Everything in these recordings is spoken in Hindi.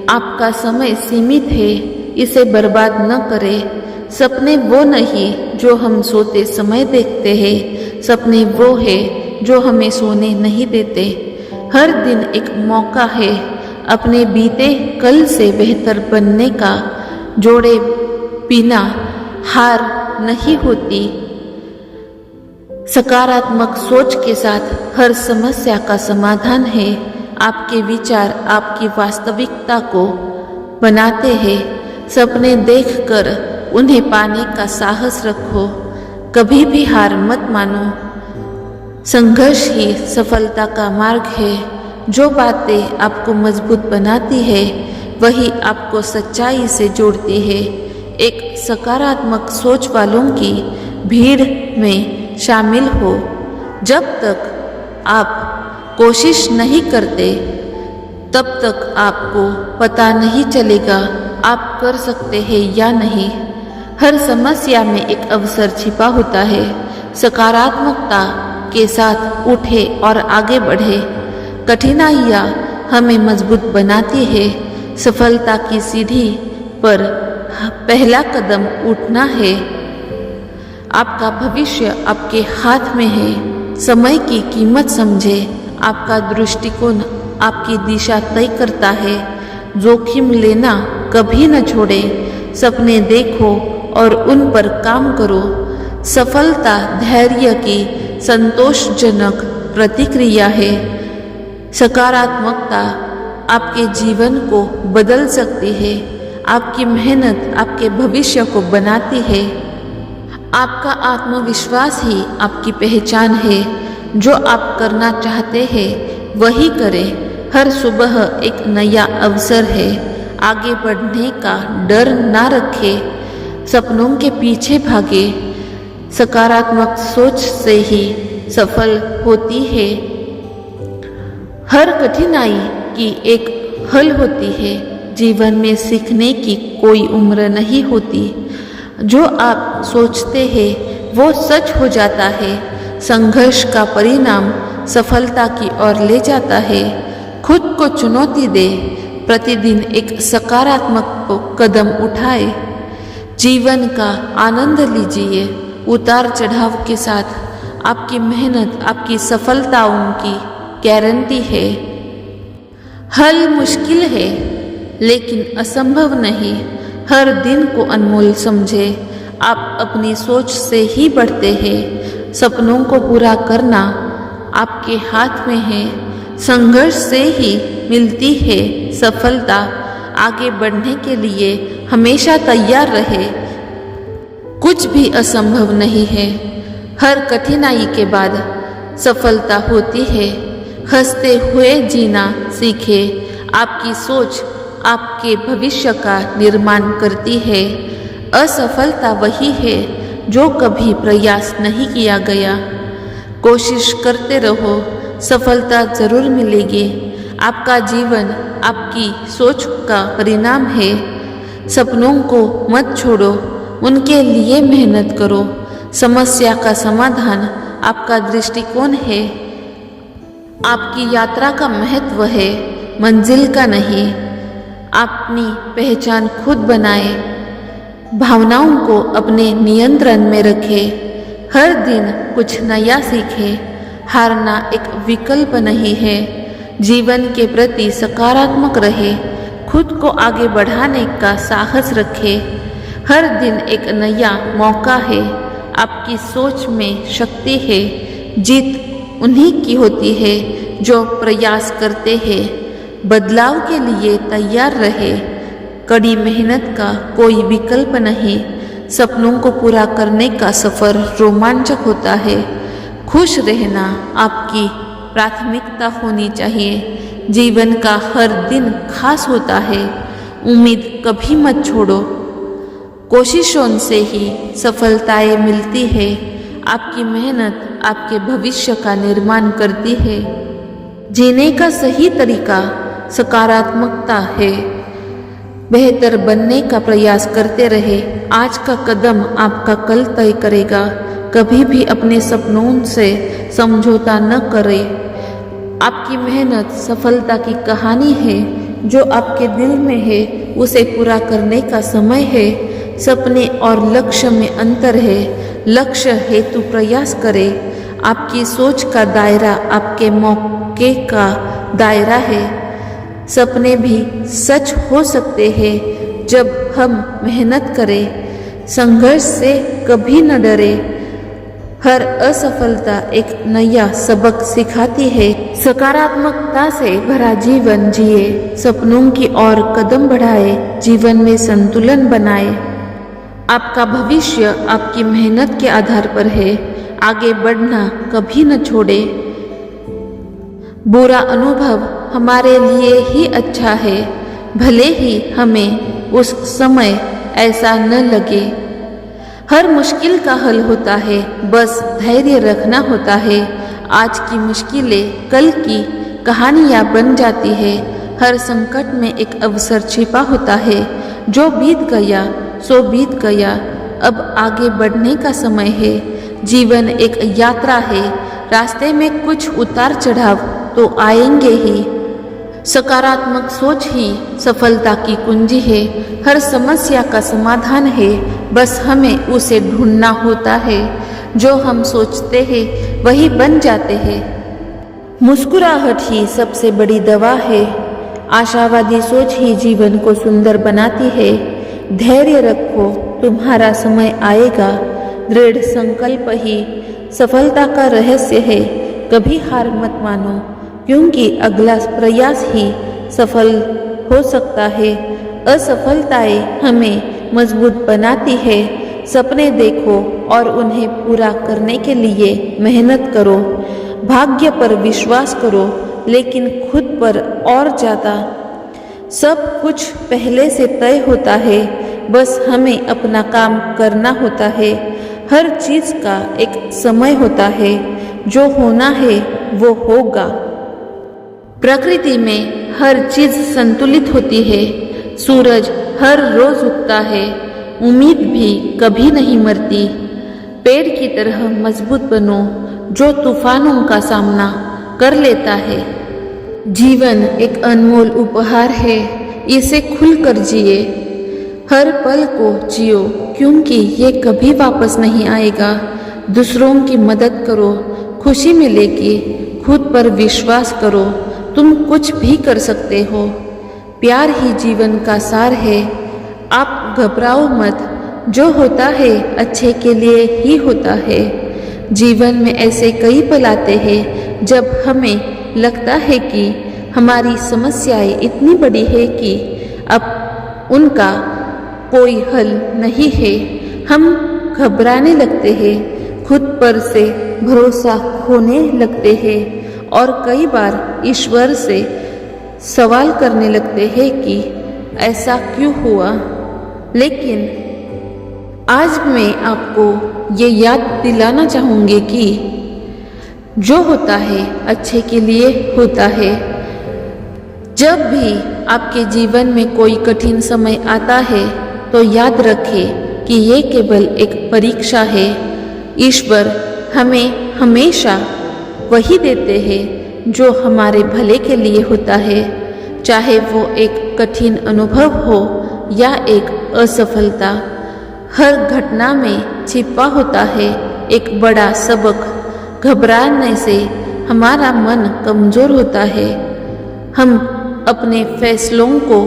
आपका समय सीमित है, इसे बर्बाद न करें। सपने वो नहीं जो हम सोते समय देखते हैं, सपने वो है जो हमें सोने नहीं देते। हर दिन एक मौका है अपने बीते कल से बेहतर बनने का। जोड़े बिना हार नहीं होती। सकारात्मक सोच के साथ हर समस्या का समाधान है। आपके विचार आपकी वास्तविकता को बनाते हैं। सपने देखकर उन्हें पाने का साहस रखो। कभी भी हार मत मानो। संघर्ष ही सफलता का मार्ग है। जो बातें आपको मजबूत बनाती है वही आपको सच्चाई से जोड़ती है। एक सकारात्मक सोच वालों की भीड़ में शामिल हो। जब तक आप कोशिश नहीं करते तब तक आपको पता नहीं चलेगा आप कर सकते हैं या नहीं। हर समस्या में एक अवसर छिपा होता है। सकारात्मकता के साथ उठे और आगे बढ़े। कठिनाइयाँ हमें मजबूत बनाती है। सफलता की सीढ़ी पर पहला कदम उठना है। आपका भविष्य आपके हाथ में है। समय की कीमत समझे। आपका दृष्टिकोण आपकी दिशा तय करता है। जोखिम लेना कभी न छोड़े। सपने देखो और उन पर काम करो। सफलता धैर्य की संतोषजनक प्रतिक्रिया है। सकारात्मकता आपके जीवन को बदल सकती है। आपकी मेहनत आपके भविष्य को बनाती है। आपका आत्मविश्वास ही आपकी पहचान है। जो आप करना चाहते हैं वही करें। हर सुबह एक नया अवसर है। आगे बढ़ने का डर ना रखें। सपनों के पीछे भागे। सकारात्मक सोच से ही सफल होती है। हर कठिनाई की एक हल होती है। जीवन में सीखने की कोई उम्र नहीं होती। जो आप सोचते हैं वो सच हो जाता है। संघर्ष का परिणाम सफलता की ओर ले जाता है। खुद को चुनौती दे। प्रतिदिन एक सकारात्मक कदम उठाए। जीवन का आनंद लीजिए। उतार चढ़ाव के साथ आपकी मेहनत आपकी सफलताओं की गारंटी है। हल मुश्किल है लेकिन असंभव नहीं। हर दिन को अनमोल समझे। आप अपनी सोच से ही बढ़ते हैं। सपनों को पूरा करना आपके हाथ में है। संघर्ष से ही मिलती है सफलता। आगे बढ़ने के लिए हमेशा तैयार रहे। कुछ भी असंभव नहीं है। हर कठिनाई के बाद सफलता होती है। हंसते हुए जीना सीखे। आपकी सोच आपके भविष्य का निर्माण करती है। असफलता वही है जो कभी प्रयास नहीं किया गया। कोशिश करते रहो। सफलता जरूर मिलेगी। आपका जीवन आपकी सोच का परिणाम है। सपनों को मत छोड़ो। उनके लिए मेहनत करो। समस्या का समाधान आपका दृष्टिकोण है। आपकी यात्रा का महत्व है, मंजिल का नहीं। अपनी पहचान खुद बनाए। भावनाओं को अपने नियंत्रण में रखे। हर दिन कुछ नया सीखे। हारना एक विकल्प नहीं है। जीवन के प्रति सकारात्मक रहे। खुद को आगे बढ़ाने का साहस रखे। हर दिन एक नया मौका है। आपकी सोच में शक्ति है। जीत उन्हीं की होती है जो प्रयास करते हैं। बदलाव के लिए तैयार रहे। कड़ी मेहनत का कोई विकल्प नहीं। सपनों को पूरा करने का सफर रोमांचक होता है। खुश रहना आपकी प्राथमिकता होनी चाहिए। जीवन का हर दिन खास होता है। उम्मीद कभी मत छोड़ो। कोशिशों से ही सफलताएं मिलती है। आपकी मेहनत आपके भविष्य का निर्माण करती है। जीने का सही तरीका सकारात्मकता है। बेहतर बनने का प्रयास करते रहे। आज का कदम आपका कल तय करेगा। कभी भी अपने सपनों से समझौता न करें। आपकी मेहनत सफलता की कहानी है। जो आपके दिल में है उसे पूरा करने का समय है। सपने और लक्ष्य में अंतर है। लक्ष्य हेतु प्रयास करें। आपकी सोच का दायरा आपके मौके का दायरा है। सपने भी सच हो सकते हैं जब हम मेहनत करें। संघर्ष से कभी न डरे। हर असफलता एक नया सबक सिखाती है। सकारात्मकता से भरा जीवन जिए। सपनों की ओर कदम बढ़ाए। जीवन में संतुलन बनाए। आपका भविष्य आपकी मेहनत के आधार पर है। आगे बढ़ना कभी न छोड़े। बुरा अनुभव हमारे लिए ही अच्छा है, भले ही हमें उस समय ऐसा न लगे। हर मुश्किल का हल होता है, बस धैर्य रखना होता है। आज की मुश्किलें कल की कहानियाँ बन जाती है। हर संकट में एक अवसर छिपा होता है। जो बीत गया सो बीत गया, अब आगे बढ़ने का समय है। जीवन एक यात्रा है। रास्ते में कुछ उतार चढ़ाव तो आएंगे ही। सकारात्मक सोच ही सफलता की कुंजी है। हर समस्या का समाधान है, बस हमें उसे ढूंढना होता है। जो हम सोचते हैं वही बन जाते हैं। मुस्कुराहट ही सबसे बड़ी दवा है। आशावादी सोच ही जीवन को सुंदर बनाती है। धैर्य रखो, तुम्हारा समय आएगा। दृढ़ संकल्प ही सफलता का रहस्य है। कभी हार मत मानो, क्योंकि अगला प्रयास ही सफल हो सकता है। असफलताएं हमें मजबूत बनाती है। सपने देखो और उन्हें पूरा करने के लिए मेहनत करो। भाग्य पर विश्वास करो, लेकिन खुद पर और ज़्यादा। सब कुछ पहले से तय होता है, बस हमें अपना काम करना होता है। हर चीज़ का एक समय होता है। जो होना है वो होगा। प्रकृति में हर चीज संतुलित होती है। सूरज हर रोज उगता है। उम्मीद भी कभी नहीं मरती। पेड़ की तरह मजबूत बनो, जो तूफानों का सामना कर लेता है। जीवन एक अनमोल उपहार है, इसे खुलकर जिए। हर पल को जियो, क्योंकि ये कभी वापस नहीं आएगा। दूसरों की मदद करो, खुशी मिलेगी। खुद पर विश्वास करो, तुम कुछ भी कर सकते हो। प्यार ही जीवन का सार है। आप घबराओ मत, जो होता है अच्छे के लिए ही होता है। जीवन में ऐसे कई पल आते हैं जब हमें लगता है कि हमारी समस्याएं इतनी बड़ी है कि अब उनका कोई हल नहीं है। हम घबराने लगते हैं, खुद पर से भरोसा खोने लगते हैं और कई बार ईश्वर से सवाल करने लगते हैं कि ऐसा क्यों हुआ। लेकिन आज मैं आपको ये याद दिलाना चाहूँगी कि जो होता है अच्छे के लिए होता है। जब भी आपके जीवन में कोई कठिन समय आता है तो याद रखें कि ये केवल एक परीक्षा है। ईश्वर हमें हमेशा वही देते हैं जो हमारे भले के लिए होता है, चाहे वो एक कठिन अनुभव हो या एक असफलता। हर घटना में छिपा होता है एक बड़ा सबक। घबराने से हमारा मन कमजोर होता है। हम अपने फैसलों को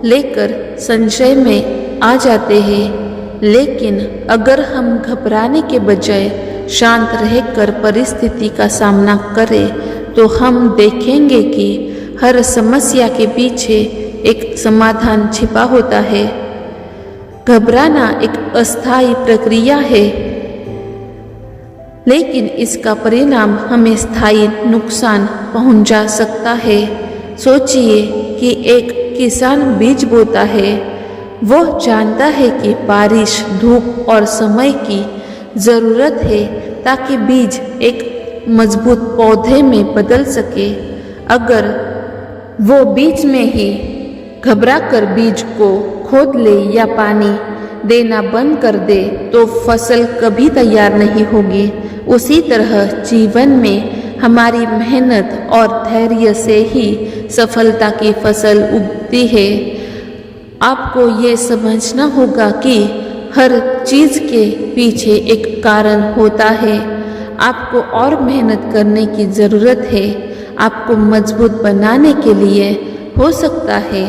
लेकर संशय में आ जाते हैं, लेकिन अगर हम घबराने के बजाय शांत रहकर परिस्थिति का सामना करें तो हम देखेंगे कि हर समस्या के पीछे एक समाधान छिपा होता है। घबराना एक अस्थायी प्रक्रिया है, लेकिन इसका परिणाम हमें स्थायी नुकसान पहुंचा सकता है। सोचिए कि एक किसान बीज बोता है। वो जानता है कि बारिश, धूप और समय की ज़रूरत है ताकि बीज एक मजबूत पौधे में बदल सके। अगर वो बीच में ही घबराकर बीज को खोद ले या पानी देना बंद कर दे तो फसल कभी तैयार नहीं होगी। उसी तरह जीवन में हमारी मेहनत और धैर्य से ही सफलता की फसल उगती है। आपको ये समझना होगा कि हर चीज़ के पीछे एक कारण होता है। आपको और मेहनत करने की ज़रूरत है। आपको मजबूत बनाने के लिए हो सकता है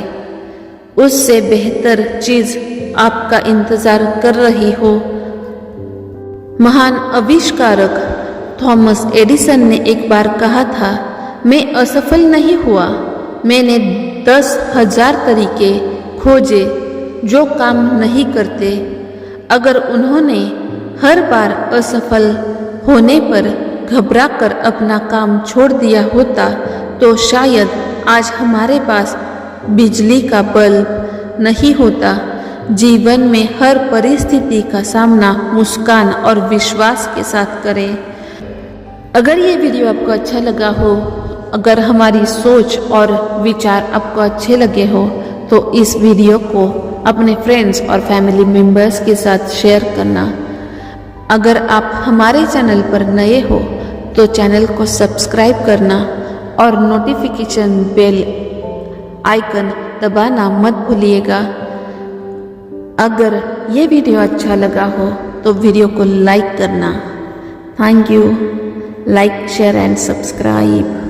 उससे बेहतर चीज़ आपका इंतज़ार कर रही हो। महान आविष्कारक थॉमस एडिसन ने एक बार कहा था, मैं असफल नहीं हुआ, मैंने 10,000 तरीके खोजे जो काम नहीं करते। अगर उन्होंने हर बार असफल होने पर घबराकर अपना काम छोड़ दिया होता तो शायद आज हमारे पास बिजली का बल्ब नहीं होता। जीवन में हर परिस्थिति का सामना मुस्कान और विश्वास के साथ करें। अगर ये वीडियो आपको अच्छा लगा हो, अगर हमारी सोच और विचार आपको अच्छे लगे हो तो इस वीडियो को अपने फ्रेंड्स और फैमिली मेम्बर्स के साथ शेयर करना। अगर आप हमारे चैनल पर नए हो तो चैनल को सब्सक्राइब करना और नोटिफिकेशन बेल आइकन दबाना मत भूलिएगा। अगर ये वीडियो अच्छा लगा हो तो वीडियो को लाइक करना। Thank you. Like, share and subscribe.